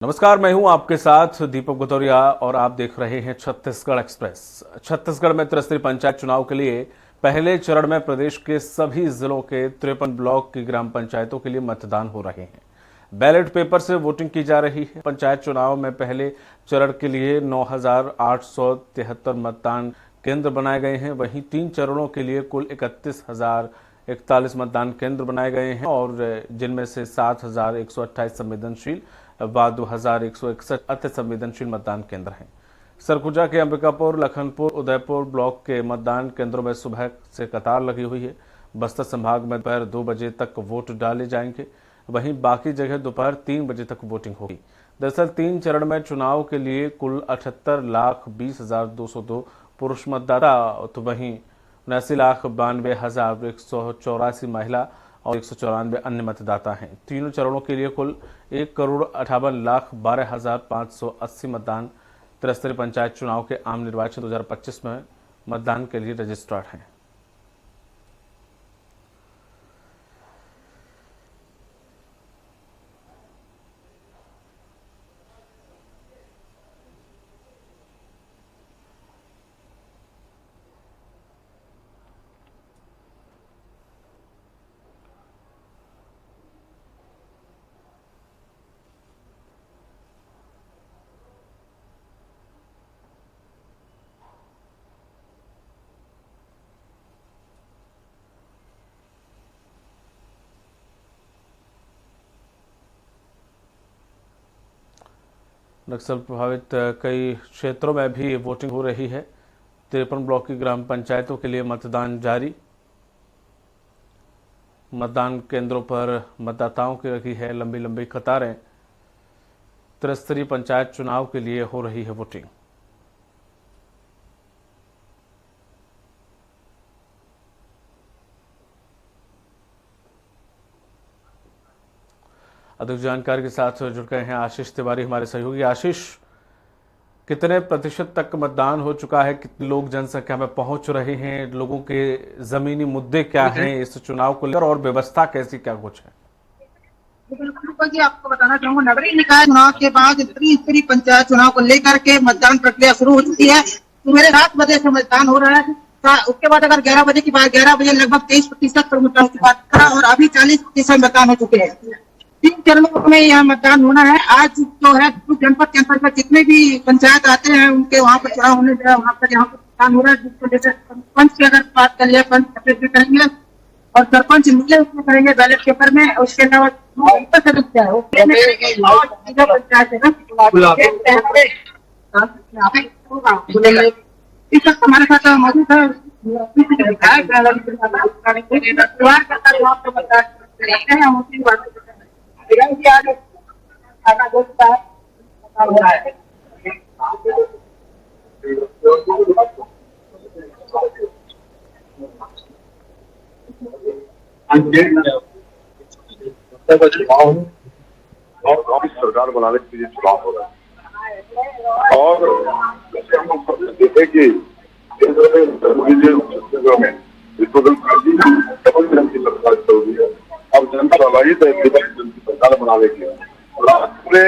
नमस्कार, मैं हूं आपके साथ दीपक गुतौरिया और आप देख रहे हैं छत्तीसगढ़ एक्सप्रेस। छत्तीसगढ़ में त्रिस्तरीय पंचायत चुनाव के लिए पहले चरण में प्रदेश के सभी जिलों के 53 ब्लॉक की ग्राम पंचायतों के लिए मतदान हो रहे हैं। बैलेट पेपर से वोटिंग की जा रही है। पंचायत चुनाव में पहले चरण के लिए 9,873 मतदान केंद्र बनाए गए हैं। वहीं 3 चरणों के लिए कुल 31,041 मतदान केंद्र बनाए गए हैं और जिनमें से 7,128 संवेदनशील व 2,161 अति संवेदनशील मतदान केंद्र हैं। सरगुजा के अंबिकापुर, लखनपुर, उदयपुर ब्लॉक के मतदान केंद्रों में सुबह से कतार लगी हुई है। बस्तर संभाग में दोपहर 2 बजे तक वोट डाले जाएंगे। वहीं बाकी जगह दोपहर 3 बजे तक वोटिंग होगी। दरअसल 3 चरण में चुनाव के लिए कुल 78,20,202 पुरुष मतदाता, तो वहीं 79,92,184 महिला और 194 अन्य मतदाता हैं। तीनों चरणों के लिए कुल 1,58,12,580 मतदान त्रिस्तरीय पंचायत चुनाव के आम निर्वाचन 2025 में मतदान के लिए रजिस्टर्ड हैं। नक्सल प्रभावित कई क्षेत्रों में भी वोटिंग हो रही है। 53 ब्लॉक की ग्राम पंचायतों के लिए मतदान जारी। मतदान केंद्रों पर मतदाताओं की लगी है लंबी लंबी कतारें। त्रिस्तरीय पंचायत चुनाव के लिए हो रही है वोटिंग। अधिक जानकारी के साथ जुड़ गए हैं आशीष तिवारी, हमारे सहयोगी। आशीष, कितने प्रतिशत तक मतदान हो चुका है? कितने लोग जनसंख्या में पहुंच रहे हैं? लोगों के जमीनी मुद्दे क्या हैं इस चुनाव को लेकर और व्यवस्था कैसी क्या कुछ है? जी, आपको बताना चाहूंगा, नगरीय निकाय चुनाव के बाद त्रिस्तरीय पंचायत चुनाव को लेकर के मतदान प्रक्रिया शुरू हो चुकी है। सुबह 7 बजे से मतदान हो रहा है। उसके बाद अगर 11 बजे की बात, 11 बजे लगभग 23% पर मतदान की बात था और अभी 40% मतदान हो चुके हैं। 3 चरणों में यह मतदान होना है। आज जो है जनपद में जितने भी पंचायत आते हैं उनके वहाँ पर चुनाव होने जा, वहाँ पर यहाँ पर मतदान हो रहा है। जिसको जैसे पंच की अगर बात कर लिया, पंच करेंगे और सरपंच मिले उसमें करेंगे बैलेट पेपर में। उसके अलावा सदस्य है इस वक्त हमारे साथ मौजूद है और सरकार बनाने के लिए चुनाव हो रहा है। और हम देखे कि केंद्र में छत्तीसगढ़ में डबल की सरकार चल रही है। अब जनता लगी तो सरकार बनाने के लिए पूरे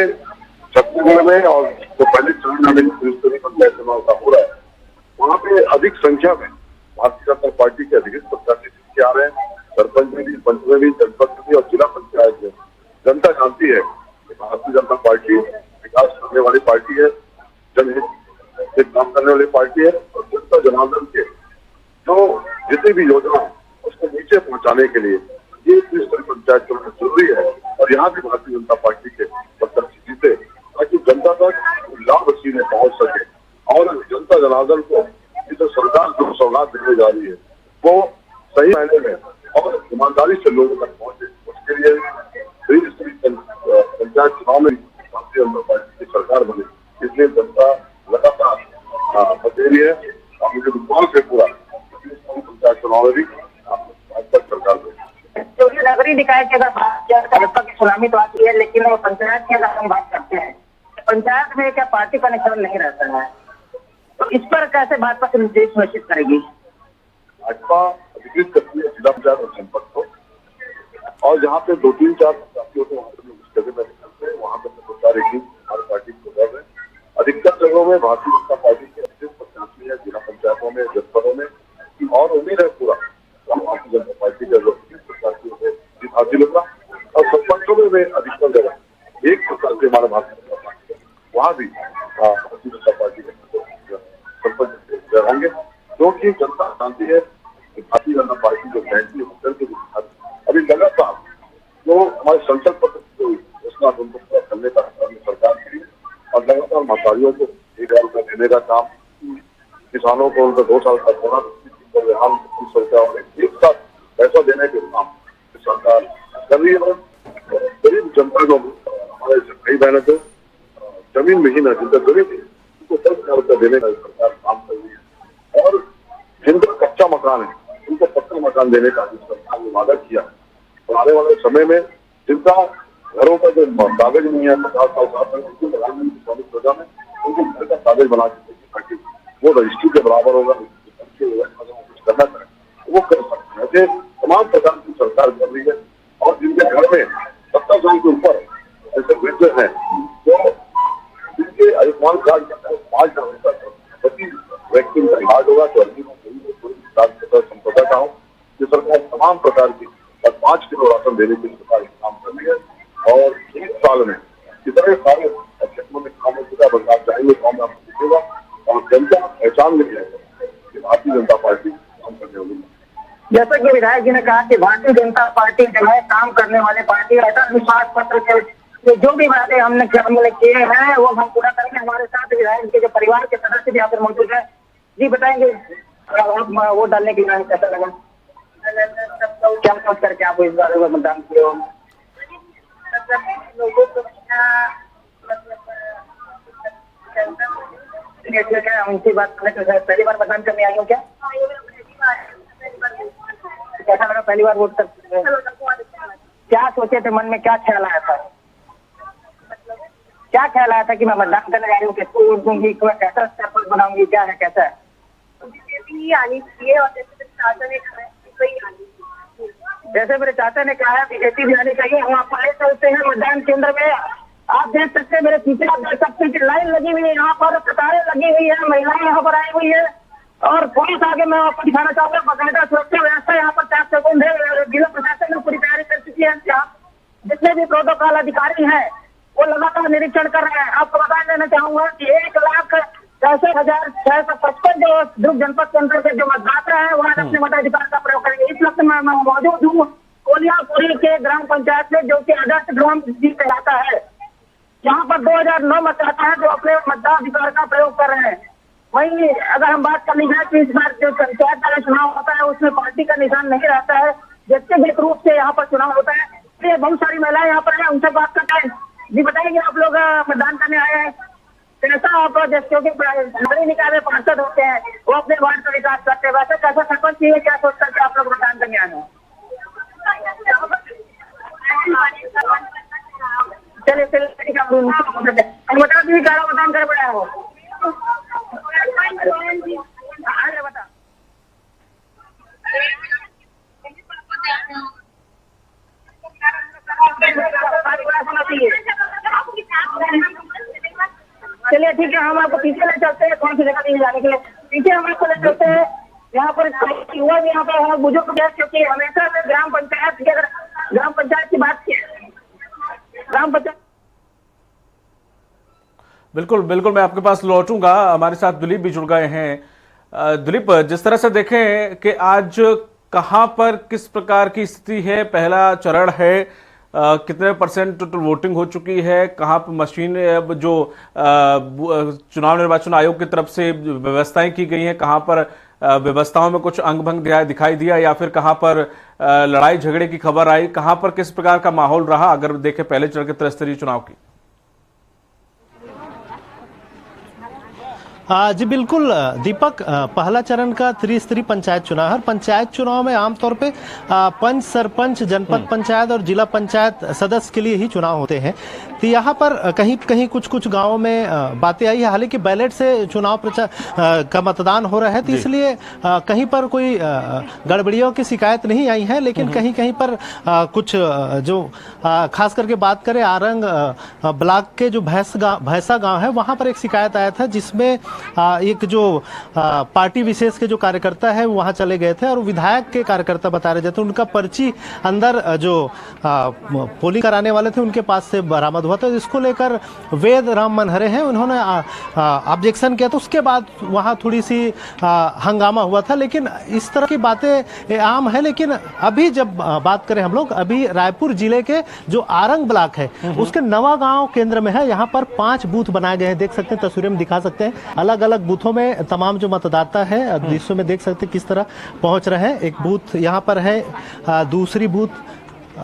छत्तीसगढ़ में और जो पहले चरण में त्रिस्तरीय पंचायत चुनाव का हो रहा है, वहाँ पे अधिक संख्या में भारतीय जनता पार्टी के अधिकृत प्रत्याशी आ रहे हैं। सरपंच में भी, पंच में भी, जनपद में भी और जिला पंचायत में। जनता जानती है कि भारतीय जनता पार्टी विकास करने वाली पार्टी है, जनहित से काम करने वाली पार्टी है और जनता जनार्दन के जो जितनी भी योजना है उसको नीचे पहुंचाने के लिए ये त्रिस्तरीय पंचायत चुनाव जरूरी है। और यहाँ भी भारतीय जनता पार्टी के प्रत्याशी जीते ताकि जनता तक लाभ सीधे पहुंच सके और जनता जनार्दन को ये जो सरकार जो सौगात देने जा रही है वो सही मायने में और ईमानदारी से लोगों तक पहुंचे। उसके लिए त्रिस्तरीय पंचायत चुनाव में भारतीय जनता पार्टी की सरकार बने, इसलिए जनता लगातार बता रही है और मुझे विश्वास है पूरा पंचायत चुनाव में भी भाजपा सरकार बने। नगरीय निकाय की अगर बात किया भाजपा की सुनामी तो आती है, लेकिन वो पंचायत की अगर हम बात करते हैं, पंचायत में क्या पार्टी का निशान नहीं रहता है, तो इस पर कैसे भाजपा से निर्देश सुनिश्चित करेगी? भाजपा अधिकृत करती है जिला पंचायत और जनपद को, और जहाँ पे 2-3-4 साथियों को वहाँ पे निकलते हैं, वहाँ पे प्रचार हमारी पार्टी को कर रहे हैं। अधिकतर जगहों में भारतीय जनता पार्टी के अच्छे प्रत्याशी है, जिला पंचायतों में, जनपदों में, और उम्मीद है पूरा भारतीय जनता पार्टी के जो प्रत्याशियों से जीत हासिल होगा। और सरपंचों में भी अधिकतर जगह एक प्रकार से हमारे भारतीय जनता पार्टी वहाँ भी भारतीय जनता पार्टी के सरपंच होंगे, क्योंकि जनता जानती है कि भारतीय जनता पार्टी जो फैसले होकर के अभी लगातार जो हमारे संसद पत्र की घोषणा उनको पूरा करने का सरकार की और लगातार महतारियों को 1,000 रुपये देने का काम, किसानों को उनका 2 साल का बोनस, और एक साथ पैसा देने के काम सरकार कर रही है। गरीब जनता को हमारे कई बहनों को जमीन नहीं है, जिनका जमीन है उनको 10,000 रुपये देने का सरकार काम कर रही है। और जिनका कच्चा मकान है उनको पक्का मकान देने का सरकार ने वादा किया है। और आने वाले समय में जिनका घरों का जो कागज नहीं है 50 साल 60 साल उनको में उनको घर का कागज बना के ताकि वो रजिस्ट्री के बराबर होगा, कुछ करना चाहे वो कर सकते हैं। ऐसे तमाम प्रकार की सरकार कर रही है। और जिनके घर में 70 साल के ऊपर ऐसे वृद्ध हैं तो जिनके आयुष्मान कार्ड 5,000 रुपये प्रति वैक्सीन का कार्ड होगा, तो संपदा का हो कि सरकार तमाम प्रकार की 5 किलो राशन देने के सरकार काम कर रही है। और 1 साल में कितने सारे क्षेत्रों में काम होगा, बदलाव चाहेंगे काम आपको दिखेगा और जनता पहचान में जाएगा कि भारतीय जनता पार्टी काम करने वाली। जैसा कि विधायक जी ने कहा कि भारतीय जनता पार्टी जो है काम करने वाले पार्टी, ऐसा विश्वास पत्र के जो भी वादे हमने किए हैं वो हम पूरा करेंगे। हमारे साथ विधायक के जो परिवार के सदस्य भी यहाँ पर मौजूद है। जी बताएंगे आप वोट डालने के लिए कैसा लगा, क्या सोच करके आप इस बार मतदान किए हो? लोगों को क्या उनकी बात करें तो पहली बार मतदान करने आई हो क्या? कैसा लगा पहली बार वोट करते? क्या सोचे थे मन में, क्या ख्याल आया था? क्या ख्याल आया था कि मैं मतदान करने जा रही हूँ, किसको वोट दूंगी, कैसा सरपंच बनाऊंगी, क्या है कैसा है? आनी चाहिए और जैसे चाचा ने कहा जैसे मेरे चाचा ने कहा है बीजेपी भी आनी चाहिए। हम आपको ले चलते हैं मतदान केंद्र में। आप देख सकते हैं मेरे पीछे, आप देख सकते हैं कि लाइन लगी हुई है, यहाँ पर कतारें लगी हुई है, महिलाएं यहाँ पर आई हुई है और पुलिस आगे मैं आपको दिखाना चाहूंगा। बाकायदा सुरक्षा व्यवस्था यहाँ पर 4 सेकंड है। जिला प्रशासन ने पूरी तैयारी कर चुकी है। जितने भी प्रोटोकॉल अधिकारी हैं वो लगातार निरीक्षण कर रहे हैं। आपको बता देना चाहूंगा कि 1,63,655 जो दुर्ग जनपद के अंदर के जो मतदाता है वहाँ अपने मताधिकार का प्रयोग करेंगे। इस वक्त मैं मौजूद हूँ कोलियापुरी के ग्राम पंचायत में, जो कि आदर्श ग्राम कहलाता है। यहाँ पर 2009 मतदाता है जो अपने मताधिकार का प्रयोग कर रहे हैं। वहीं अगर हम बात कर ली जाए तो इस बार जो पंचायत का चुनाव होता है उसमें पार्टी का निशान नहीं रहता है, व्यक्तिगत रूप से यहाँ पर चुनाव होता है। इसलिए बहुत सारी महिलाएं यहाँ पर है, उनसे बात करते हैं। जी बताएंगे आप लोग मतदान करने आए हैं, कैसा आप क्योंकि नगरीय निकाय में पार्षद होते हैं वो अपने वार्ड का विकास करते हैं, वैसे कैसा सरपंच चाहिए, क्या सोच करके आप लोग मतदान करने आए हैं? चलिए ठीक है, बता दीजिए क्या मतदान कर पड़ा है वो बता। चलिए ठीक है, हम आपको पीछे ले चलते हैं। कौन सी जगह नहीं जाने के लिए पीछे हम आपको ले चलते हैं। यहाँ पर युवा भी यहाँ पर बुजुर्ग है, क्योंकि हमेशा से ग्राम पंचायत की, अगर ग्राम पंचायत की बात की, ग्राम पंचायत बिल्कुल बिल्कुल मैं आपके पास लौटूंगा। हमारे साथ दिलीप भी जुड़ गए हैं। दिलीप, जिस तरह से देखें कि आज कहां पर किस प्रकार की स्थिति है, पहला चरण है, कितने % टोटल वोटिंग हो चुकी है, कहां पर मशीन जो चुनाव निर्वाचन आयोग की तरफ से व्यवस्थाएं की गई हैं, कहां पर व्यवस्थाओं में कुछ अंग भंग दिखाई दिया या फिर कहां पर लड़ाई झगड़े की खबर आई, कहां पर किस प्रकार का माहौल रहा अगर देखें पहले चरण के त्रिस्तरीय चुनाव की? जी बिल्कुल दीपक, पहला चरण का त्रिस्तरीय पंचायत चुनाव है। पंचायत चुनाव में आमतौर पे पंच, सरपंच, जनपद पंचायत और जिला पंचायत सदस्य के लिए ही चुनाव होते हैं। तो यहाँ पर कहीं कहीं कुछ गांवों में बातें आई है। हालांकि बैलेट से चुनाव प्रचार का मतदान हो रहा है, तो इसलिए कहीं पर कोई गड़बड़ियों की शिकायत नहीं आई है। लेकिन कहीं कहीं पर कुछ जो खास करके बात करें आरंग ब्लॉक के जो भैंसा गांव है, वहां पर एक शिकायत आया था, जिसमें एक जो पार्टी विशेष के जो कार्यकर्ता है वहां चले गए थे और विधायक के कार्यकर्ता बता रहे थे, उनका पर्ची अंदर जो पोलिंग कराने वाले थे उनके पास से बरामद हुआ था। इसको लेकर वेद राम मनहरे हैं, उन्होंने ऑब्जेक्शन किया, तो उसके बाद वहां थोड़ी सी हंगामा हुआ था। लेकिन इस तरह की बातें आम है। लेकिन अभी जब बात करें हम लोग, अभी रायपुर जिले के जो आरंग ब्लॉक है उसके नवा गांव केंद्र में है। यहाँ पर 5 बूथ बनाए गए हैं, देख सकते हैं, तस्वीरें में दिखा सकते हैं। अलग अलग बूथों में तमाम जो मतदाता है दृश्यों में देख सकते हैं किस तरह पहुंच रहे हैं। एक बूथ यहाँ पर है, दूसरी बूथ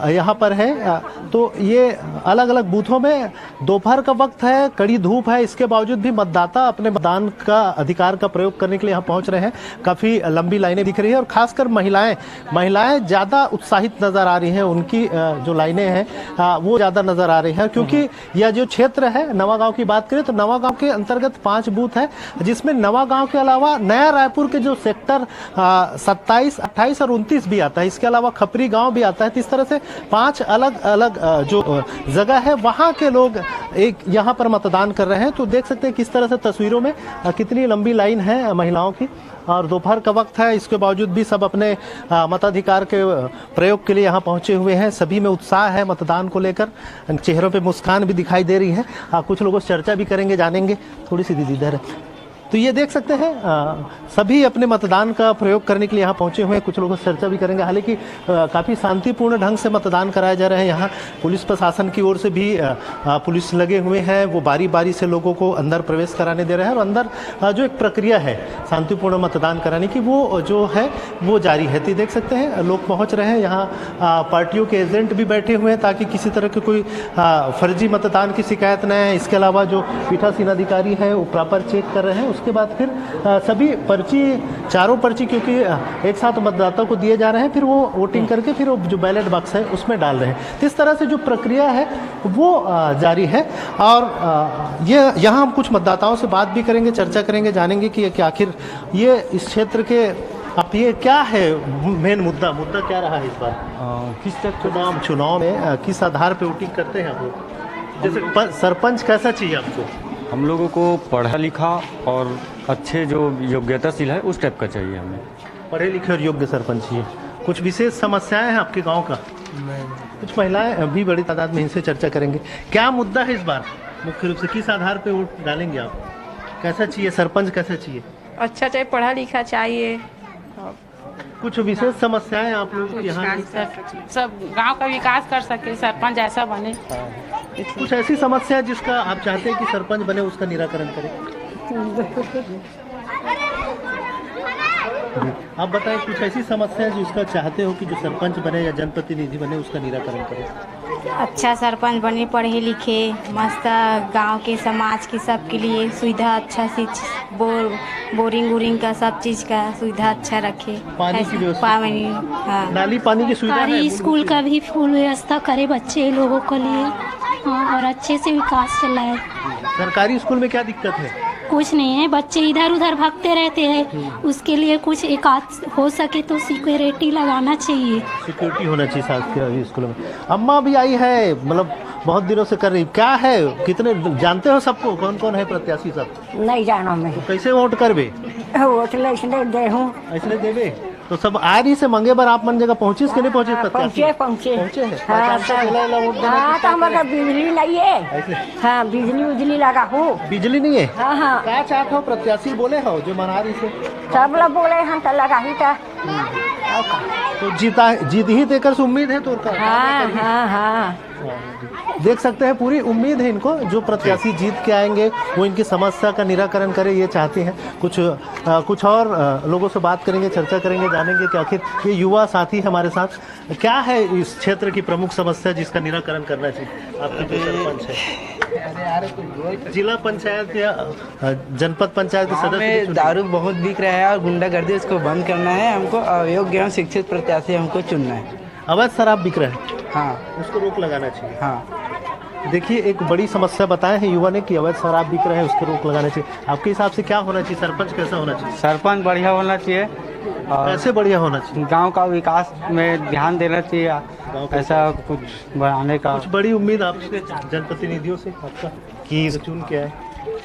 यहाँ पर है। तो ये अलग अलग बूथों में दोपहर का वक्त है, कड़ी धूप है, इसके बावजूद भी मतदाता अपने मतदान का अधिकार का प्रयोग करने के लिए यहाँ पहुँच रहे हैं। काफ़ी लंबी लाइनें दिख रही है और खासकर महिलाएं ज़्यादा उत्साहित नज़र आ रही हैं। उनकी जो लाइनें हैं वो ज़्यादा नज़र आ रही हैं, क्योंकि यह जो क्षेत्र है नवा गाँव की बात करें तो नवा गाँव के अंतर्गत 5 बूथ है, जिसमें नवा गाँव के अलावा नया रायपुर के जो सेक्टर 27, 28 और 29 भी आता है। इसके अलावा खपरी गाँव भी आता है। तो इस तरह से 5 अलग अलग जो जगह है वहां के लोग एक यहाँ पर मतदान कर रहे हैं। तो देख सकते हैं किस तरह से तस्वीरों में कितनी लंबी लाइन है महिलाओं की, और दोपहर का वक्त है, इसके बावजूद भी सब अपने मताधिकार के प्रयोग के लिए यहाँ पहुंचे हुए हैं। सभी में उत्साह है मतदान को लेकर, चेहरों पे मुस्कान भी दिखाई दे रही है। कुछ लोगों से चर्चा भी करेंगे, जानेंगे। थोड़ी सी दीदी इधर है। तो ये देख सकते हैं सभी अपने मतदान का प्रयोग करने के लिए यहाँ पहुंचे हुए हैं। कुछ लोगों से चर्चा भी करेंगे। हालांकि काफ़ी शांतिपूर्ण ढंग से मतदान कराया जा रहा है। यहाँ पुलिस प्रशासन की ओर से भी पुलिस लगे हुए हैं, वो बारी बारी से लोगों को अंदर प्रवेश कराने दे रहे हैं। और अंदर जो एक प्रक्रिया है शांतिपूर्ण मतदान कराने की, वो जो है वो जारी है। तो देख सकते हैं लोग पहुँच रहे हैं। यहाँ पार्टियों के एजेंट भी बैठे हुए हैं ताकि किसी तरह की कोई फर्जी मतदान की शिकायत न है। इसके अलावा जो पीठासीन अधिकारी है वो प्रॉपर चेक कर रहे हैं। उसके बाद फिर सभी पर्ची, चारों पर्ची क्योंकि एक साथ मतदाता को दिए जा रहे हैं, फिर वो वोटिंग करके फिर वो जो बैलेट बॉक्स है उसमें डाल रहे हैं। इस तरह से जो प्रक्रिया है वो जारी है। और ये यहाँ हम कुछ मतदाताओं से बात भी करेंगे, चर्चा करेंगे, जानेंगे कि आखिर ये इस क्षेत्र के अब ये क्या है मेन मुद्दा क्या रहा है इस बार, किस चुनाव में किस आधार पे वोटिंग करते हैं आप लोग? जैसे सरपंच कैसा चाहिए आपको? हम लोगों को पढ़ा लिखा और अच्छे जो योग्यताशील है उस टाइप का चाहिए हमें। पढ़े लिखे और योग्य सरपंच चाहिए। कुछ विशेष समस्याएं हैं आपके गांव का? कुछ महिलाएं अभी बड़ी तादाद में इनसे चर्चा करेंगे। क्या मुद्दा है इस बार मुख्य रूप से, किस आधार पे वोट डालेंगे आप? कैसा चाहिए सरपंच, कैसा चाहिए? अच्छा चाहिए, पढ़ा लिखा चाहिए। कुछ विशेष समस्याएं आप लोग यहाँ? सब गांव का विकास कर सके, सरपंच ऐसा बने। कुछ ऐसी समस्या जिसका आप चाहते हैं कि सरपंच बने, उसका निराकरण करें? आप बताएं कुछ ऐसी समस्या जिसका चाहते हो कि जो सरपंच बने या जनप्रतिनिधि बने उसका निराकरण करें? अच्छा सरपंच बने, पढ़े लिखे, मस्त गांव के समाज के सब के लिए सुविधा अच्छा सी, बोरिंग वोरिंग का सब चीज का सुविधा अच्छा रखे। पानी की व्यवस्था, हाँ, नाली पानी की सुविधा है। स्कूल का भी फुल व्यवस्था करे बच्चे लोगों के लिए, और अच्छे से विकास चलाए। सरकारी स्कूल में क्या दिक्कत है? कुछ नहीं है, बच्चे इधर उधर भागते रहते हैं, उसके लिए कुछ एक आध हो सके तो सिक्योरिटी लगाना चाहिए। सिक्योरिटी होना चाहिए शासकीय स्कूलों में। अम्मा भी आई है, मतलब बहुत दिनों से कर रही, क्या है, कितने जानते हो सबको, कौन कौन है प्रत्याशी सब? नहीं जाना मैं। तो कैसे वोट करबे? वोट इसलिए दे हूँ, इसलिए देवे। तो सब आ रही से मंगे बार आप मन जगह पहुंचे कि नहीं पहुंचे? पहुंचे हैं। हाँ तो हमारा बिजली नहीं है। हाँ बिजली लगा हो। बिजली नहीं है? हाँ हाँ। क्या चाहते हो प्रत्याशी बोले हो जो मना रही से? सब लोग बोले हम तो लगा ही था। तो जीत ही देकर से उम्मीद है तो? हाँ हाँ हाँ। देख सकते हैं पूरी उम्मीद है इनको, जो प्रत्याशी जीत के आएंगे वो इनकी समस्या का निराकरण करे, ये चाहते हैं। कुछ और लोगों से बात करेंगे, चर्चा करेंगे, जानेंगे कि आखिर ये युवा साथी हमारे साथ क्या है इस क्षेत्र की प्रमुख समस्या जिसका निराकरण करना चाहिए। आपके जो सरपंच है, जिला पंचायत या जनपद पंचायत के सदस्य, दारू बहुत बिक रहा है और गुंडागर्दी उसको बंद करना है। हमको अयोग्य एवं शिक्षित प्रत्याशी हमको चुनना है। अवैध शराब बिक रहा है, हाँ, उसको रोक लगाना चाहिए। हाँ, देखिए एक बड़ी समस्या बताए हैं युवा ने कि अवैध शराब बिक रहा है, उसको रोक लगाना चाहिए। आपके हिसाब से क्या होना चाहिए? सरपंच कैसा होना चाहिए? सरपंच बढ़िया होना चाहिए और कैसे बढ़िया होना चाहिए? गांव का विकास में ध्यान देना चाहिए, ऐसा कुछ बढ़ाने का। कुछ बड़ी उम्मीद आपसे जनप्रतिनिधियों से आपका कि चुन के आए,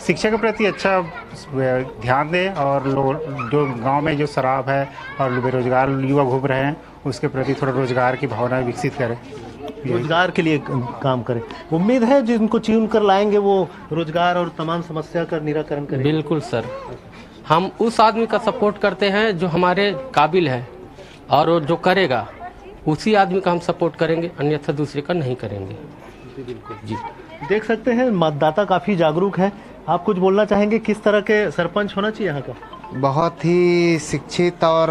शिक्षा के प्रति अच्छा ध्यान दें और जो गांव में जो शराब है और बेरोजगार युवा घूम रहे हैं उसके प्रति थोड़ा रोजगार की भावना विकसित करें, रोजगार के लिए काम करें। उम्मीद है जिनको चुन कर लाएंगे वो रोजगार और तमाम समस्या का निराकरण करेंगे। बिल्कुल सर, हम उस आदमी का सपोर्ट करते हैं जो हमारे काबिल है और वो जो करेगा उसी आदमी का हम सपोर्ट करेंगे, अन्यथा दूसरे का नहीं करेंगे। बिल्कुल जी, देख सकते हैं मतदाता काफ़ी जागरूक है। आप कुछ बोलना चाहेंगे, किस तरह के सरपंच होना चाहिए यहाँ का? बहुत ही शिक्षित और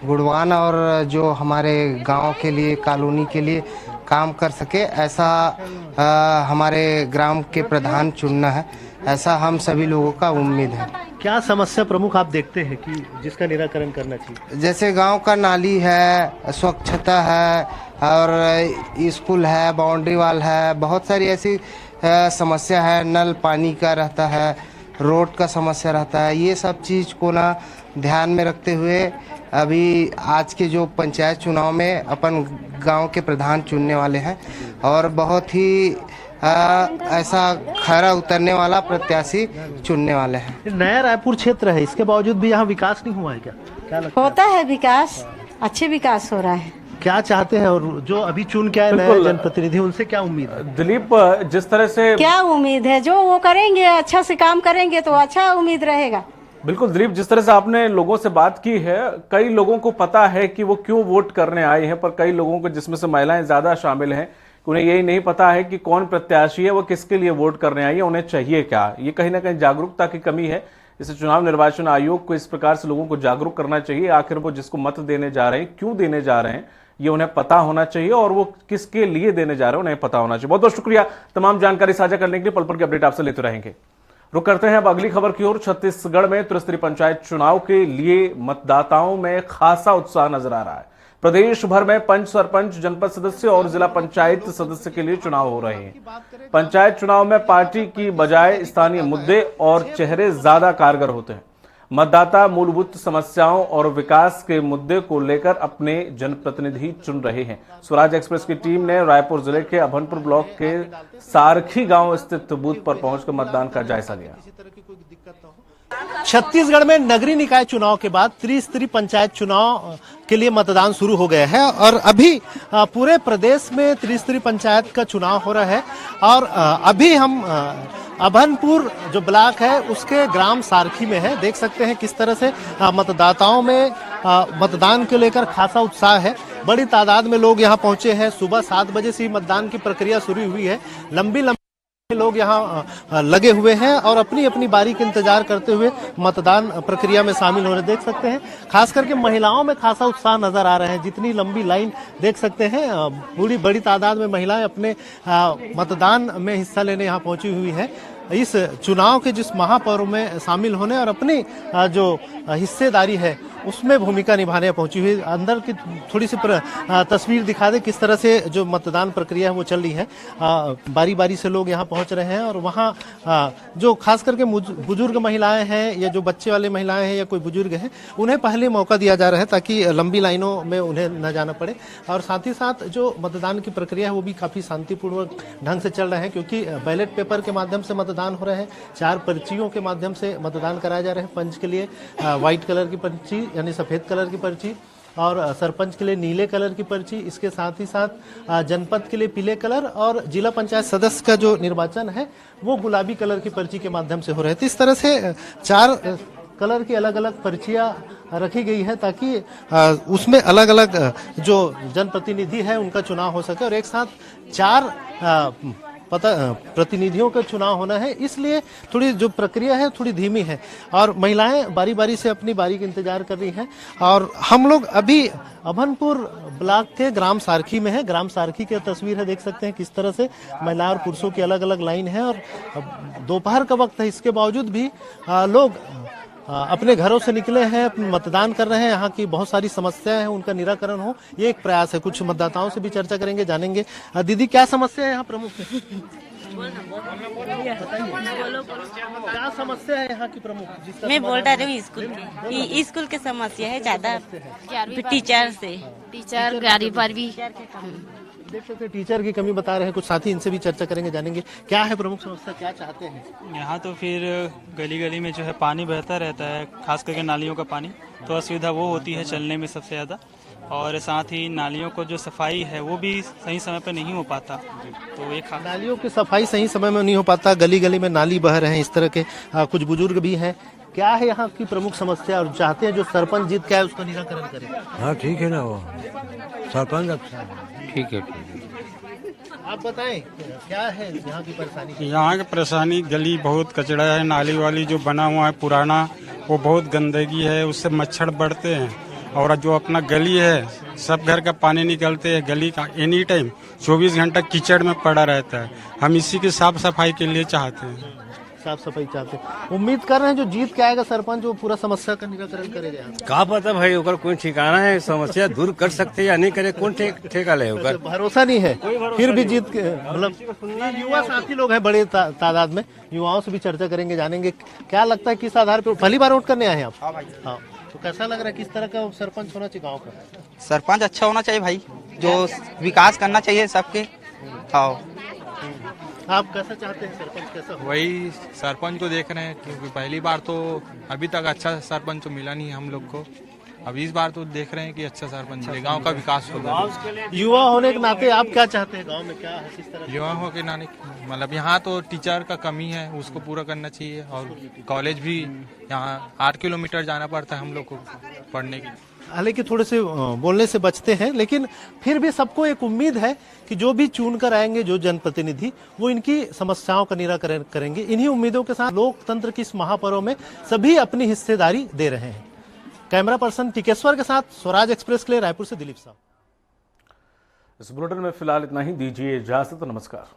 गुणवान और जो हमारे गांव के लिए, कॉलोनी के लिए काम कर सके, ऐसा हमारे ग्राम के प्रधान चुनना है, ऐसा हम सभी लोगों का उम्मीद है। क्या समस्या प्रमुख आप देखते हैं कि जिसका निराकरण करना चाहिए? जैसे गांव का नाली है, स्वच्छता है और स्कूल है, बाउंड्री वाल है, बहुत सारी ऐसी समस्या है, नल पानी का रहता है, रोड का समस्या रहता है। ये सब चीज़ को ना ध्यान में रखते हुए अभी आज के जो पंचायत चुनाव में अपन गांव के प्रधान चुनने वाले हैं और बहुत ही ऐसा खरा उतरने वाला प्रत्याशी चुनने वाले हैं। नया रायपुर क्षेत्र है, इसके बावजूद भी यहाँ विकास नहीं हुआ है क्या लगता होता है विकास, अच्छे विकास हो रहा है। क्या चाहते हैं और जो अभी चुन के आए नए जनप्रतिनिधि उनसे क्या उम्मीद है? दिलीप, जिस तरह से क्या उम्मीद है, जो वो करेंगे अच्छा से काम करेंगे तो अच्छा उम्मीद रहेगा। बिल्कुल दिलीप, जिस तरह से आपने लोगों से बात की है, कई लोगों को पता है कि वो क्यों वोट करने आए हैं, पर कई लोगों को, जिसमें से महिलाएं ज्यादा शामिल हैं, उन्हें यही नहीं पता है कि कौन प्रत्याशी है, वो किसके लिए वोट करने आई है, उन्हें चाहिए क्या। ये कहीं ना कहीं जागरूकता की कमी है। इसे चुनाव निर्वाचन आयोग को इस प्रकार से लोगों को जागरूक करना चाहिए। आखिर वो जिसको मत देने जा रहे हैं, क्यों देने जा रहे हैं, ये उन्हें पता होना चाहिए और वो किसके लिए देने जा रहे हैं उन्हें पता होना चाहिए। बहुत बहुत शुक्रिया तमाम जानकारी साझा करने के लिए। पल पल की अपडेट आपसे लेते रहेंगे। रुक करते हैं अब अगली खबर की ओर। छत्तीसगढ़ में त्रिस्तरीय पंचायत चुनाव के लिए मतदाताओं में खासा उत्साह नजर आ रहा है। प्रदेश भर में पंच, सरपंच, जनपद सदस्य और जिला पंचायत सदस्य के लिए चुनाव हो रहे हैं। पंचायत चुनाव में पार्टी की बजाय स्थानीय मुद्दे और चेहरे ज्यादा कारगर होते हैं। मतदाता मूलभूत समस्याओं और विकास के मुद्दे को लेकर अपने जनप्रतिनिधि चुन रहे हैं। स्वराज एक्सप्रेस की टीम ने रायपुर जिले के अभनपुर ब्लॉक के सारखी गांव स्थित बूथ पर पहुंचकर मतदान का जायजा लिया। छत्तीसगढ़ में नगरीय निकाय चुनाव के बाद त्रिस्तरीय पंचायत चुनाव के लिए मतदान शुरू हो गया है और अभी पूरे प्रदेश में त्रिस्तरीय पंचायत का चुनाव हो रहा है। और अभी हम अभनपुर जो ब्लॉक है उसके ग्राम सारखी में है। देख सकते हैं किस तरह से मतदाताओं में मतदान को लेकर खासा उत्साह है। बड़ी तादाद में लोग यहाँ पहुंचे हैं। सुबह 7 बजे से मतदान की प्रक्रिया शुरू हुई है। लंबी लोग यहाँ लगे हुए हैं और अपनी अपनी बारी का इंतजार करते हुए मतदान प्रक्रिया में शामिल हो रहे। देख सकते हैं खास करके महिलाओं में खासा उत्साह नजर आ रहा है। जितनी लंबी लाइन देख सकते हैं, पूरी बड़ी तादाद में महिलाएं अपने मतदान में हिस्सा लेने यहाँ पहुंची हुई है। इस चुनाव के जिस महापर्व में शामिल होने और अपनी जो हिस्सेदारी है उसमें भूमिका निभाने पहुंची हुई। अंदर की थोड़ी सी तस्वीर दिखा दे किस तरह से जो मतदान प्रक्रिया है वो चल रही है। बारी बारी से लोग यहाँ पहुंच रहे हैं और वहाँ जो खास करके बुजुर्ग महिलाएं हैं या जो बच्चे वाले महिलाएं हैं या कोई बुजुर्ग हैं, उन्हें पहले मौका दिया जा रहा है ताकि लंबी लाइनों में उन्हें न जाना पड़े। और साथ ही साथ जो मतदान की प्रक्रिया है वो भी काफ़ी शांतिपूर्वक ढंग से चल रहा है, क्योंकि बैलेट पेपर के माध्यम से मतदान हो रहे हैं। 4 पर्चियों के माध्यम से मतदान कराए जा रहे हैं। पंच के लिए व्हाइट कलर की पर्ची यानी सफेद कलर की पर्ची और सरपंच के लिए नीले कलर की पर्ची। इसके साथ ही साथ जनपद के लिए पीले कलर और जिला पंचायत सदस्य का जो निर्वाचन है वो गुलाबी कलर की पर्ची के माध्यम से हो रहे थे। इस तरह से 4 कलर की अलग अलग पर्चियां रखी गई है ताकि उसमें अलग अलग जो जनप्रतिनिधि है उनका चुनाव हो सके और एक साथ 4 प्रतिनिधियों का चुनाव होना है, इसलिए थोड़ी जो प्रक्रिया है थोड़ी धीमी है और महिलाएं बारी बारी से अपनी बारी का इंतजार कर रही हैं। और हम लोग अभी अभनपुर ब्लॉक के ग्राम सारखी में है। ग्राम सारखी की तस्वीर है, देख सकते हैं किस तरह से महिला और पुरुषों की अलग अलग लाइन है और दोपहर का वक्त है, इसके बावजूद भी लोग अपने घरों से निकले हैं, मतदान कर रहे हैं। यहाँ की बहुत सारी समस्याएं हैं, उनका निराकरण हो, ये एक प्रयास है। कुछ मतदाताओं से भी चर्चा करेंगे, जानेंगे। दीदी, क्या समस्या है यहाँ प्रमुख? क्या समस्या है यहाँ की प्रमुख? मैं बोल रही हूँ स्कूल की समस्या है ज्यादा, टीचर गाड़ी पर भी देख सकते हैं टीचर की कमी बता रहे हैं। कुछ साथी, इनसे भी चर्चा करेंगे, जानेंगे क्या है प्रमुख समस्या, क्या चाहते हैं। यहाँ तो फिर गली गली में जो है पानी बहता रहता है, खास करके नालियों का पानी, तो असुविधा वो होती है चलने में सबसे ज़्यादा। और साथ ही नालियों को जो सफाई है वो भी सही समय पर नहीं हो पाता, तो एक नालियों की सफाई सही समय में नहीं हो पाता, गली गली में नाली बह रहे हैं, इस तरह के कुछ बुजुर्ग भी हैं। क्या है यहाँ की प्रमुख समस्या और चाहते हैं जो सरपंच जीत का है उसका निराकरण करें? हाँ ठीक है ना, वो सरपंच अच्छा है। ठीक है। आप बताएं क्या है यहाँ की परेशानी? यहाँ की परेशानी, गली बहुत कचरा है, नाली वाली जो बना हुआ है पुराना वो बहुत गंदगी है, उससे मच्छर बढ़ते हैं। और जो अपना गली है सब घर का पानी निकलते हैं, गली का एनी टाइम 24 घंटा कीचड़ में पड़ा रहता है। हम इसी की साफ सफाई के लिए चाहते हैं, साफ सफाई चाहते हैं। उम्मीद कर रहे हैं जो जीत के आएगा सरपंच वो पूरा समस्या का निराकरण करेगा। का पता भाई, ओकर कोई ठिकाना है, समस्या दूर कर सकते या नहीं करे, कौन ठेका ले, ओकर भरोसा नहीं है। फिर भी जीत के मतलब युवा साथी लोग हैं बड़े तादाद में, युवाओं से भी चर्चा करेंगे, जानेंगे क्या लगता है किस आधार पर। पहली बार वोट करने आए हैं आप? हाँ, तो कैसा लग रहा है, किस तरह का सरपंच होना चाहिए गाँव का? सरपंच अच्छा होना चाहिए भाई, जो विकास करना चाहिए सबके। हाँ, आप कैसा चाहते हैं सरपंच कैसा हो? वही सरपंच को देख रहे हैं, क्योंकि पहली बार तो अभी तक अच्छा सरपंच तो मिला नहीं हम लोग को। अब इस बार तो देख रहे हैं कि अच्छा सरपंच मिले, गांव का विकास होगा। युवा होने के नाते आप क्या चाहते हैं गांव में, क्या है किस तरह? युवा हो के नाते मतलब यहाँ तो टीचर का कमी है, उसको पूरा करना चाहिए। और कॉलेज भी यहाँ 8 किलोमीटर जाना पड़ता है हम लोग को पढ़ने के। हालांकि थोड़े से बोलने से बचते हैं, लेकिन फिर भी सबको एक उम्मीद है कि जो भी चुन कर आएंगे जो जनप्रतिनिधि, वो इनकी समस्याओं का निराकरण करेंगे। इन्हीं उम्मीदों के साथ लोकतंत्र की इस महापर्व में सभी अपनी हिस्सेदारी दे रहे हैं। कैमरा पर्सन टिकेश्वर के साथ स्वराज एक्सप्रेस के लिए रायपुर से दिलीप साहब। इस बुलेटिन में फिलहाल इतना ही, दीजिए इजाजत, नमस्कार।